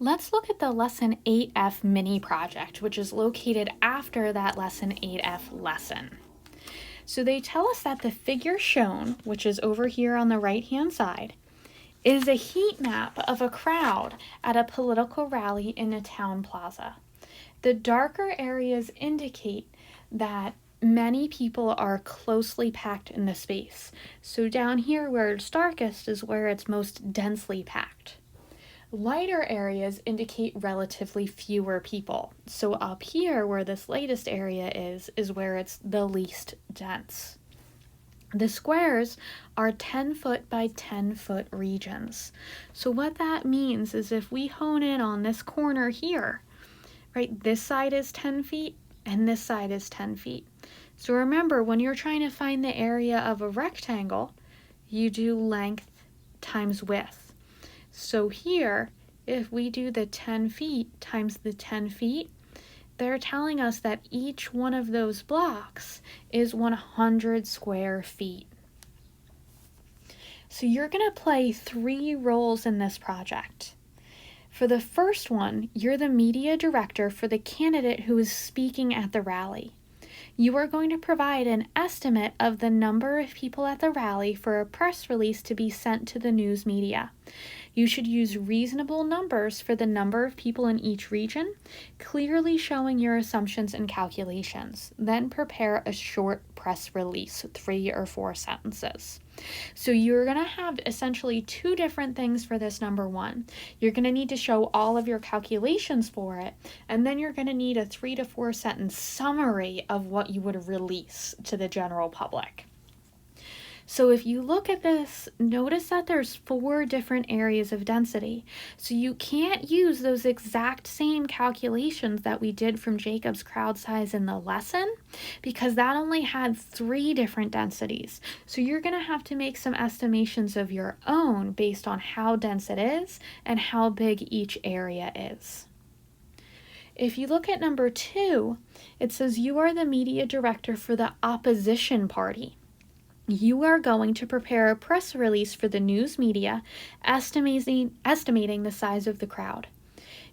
Let's look at the Lesson 8F mini project, which is located after that Lesson 8F lesson. So they tell us that the figure shown, which is over here on the right-hand side, is a heat map of a crowd at a political rally in a town plaza. The darker areas indicate that many people are closely packed in the space. So down here where it's darkest is where it's most densely packed. Lighter areas indicate relatively fewer people. So up here where this lightest area is where it's the least dense. The squares are 10-foot by 10-foot regions. So what that means is if we hone in on this corner here, right, this side is 10 feet and this side is 10 feet. So remember, when you're trying to find the area of a rectangle, you do length times width. So here, if we do the 10 feet times the 10 feet, they're telling us that each one of those blocks is 100 square feet. So you're going to play 3 roles in this project. For the first one, you're the media director for the candidate who is speaking at the rally. You are going to provide an estimate of the number of people at the rally for a press release to be sent to the news media. You should use reasonable numbers for the number of people in each region, clearly showing your assumptions and calculations. Then prepare a short press release, 3 or 4 sentences. So you're going to have essentially 2 different things for this number 1. You're going to need to show all of your calculations for it, and then you're going to need a 3 to 4 sentence summary of what you would release to the general public. So if you look at this, notice that there's 4 different areas of density. So you can't use those exact same calculations that we did from Jacob's crowd size in the lesson, because that only had 3 different densities. So you're going to have to make some estimations of your own based on how dense it is and how big each area is. If you look at number 2, it says you are the media director for the opposition party. You are going to prepare a press release for the news media, estimating the size of the crowd.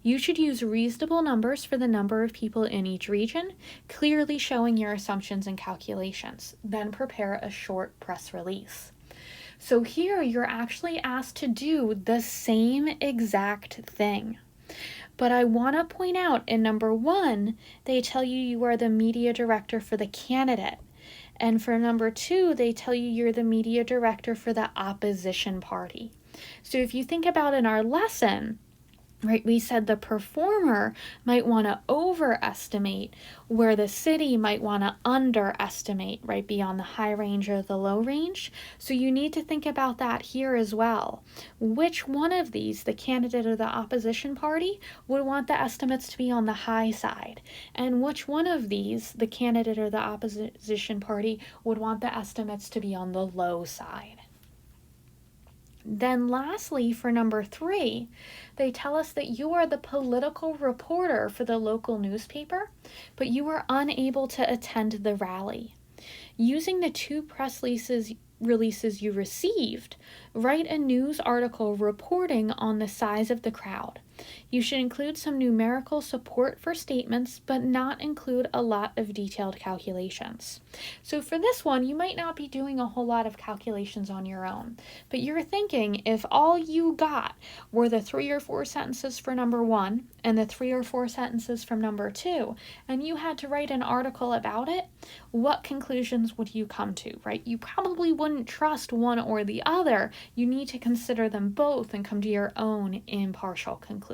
You should use reasonable numbers for the number of people in each region, clearly showing your assumptions and calculations. Then prepare a short press release. So here you're actually asked to do the same exact thing. But I want to point out in number 1, they tell you you are the media director for the candidate. And for number 2, they tell you you're the media director for the opposition party. So if you think about in our lesson, right, we said the performer might want to overestimate where the city might want to underestimate, right, be on the high range or the low range. So you need to think about that here as well. Which one of these, the candidate or the opposition party, would want the estimates to be on the high side? And which one of these, the candidate or the opposition party, would want the estimates to be on the low side? Then lastly, for number 3, they tell us that you are the political reporter for the local newspaper, but you were unable to attend the rally. Using the 2 press releases you received, write a news article reporting on the size of the crowd. You should include some numerical support for statements, but not include a lot of detailed calculations. So for this one, you might not be doing a whole lot of calculations on your own, but you're thinking if all you got were the 3 or 4 sentences for number 1 and the 3 or 4 sentences from number 2, and you had to write an article about it, what conclusions would you come to, right? You probably wouldn't trust one or the other. You need to consider them both and come to your own impartial conclusion.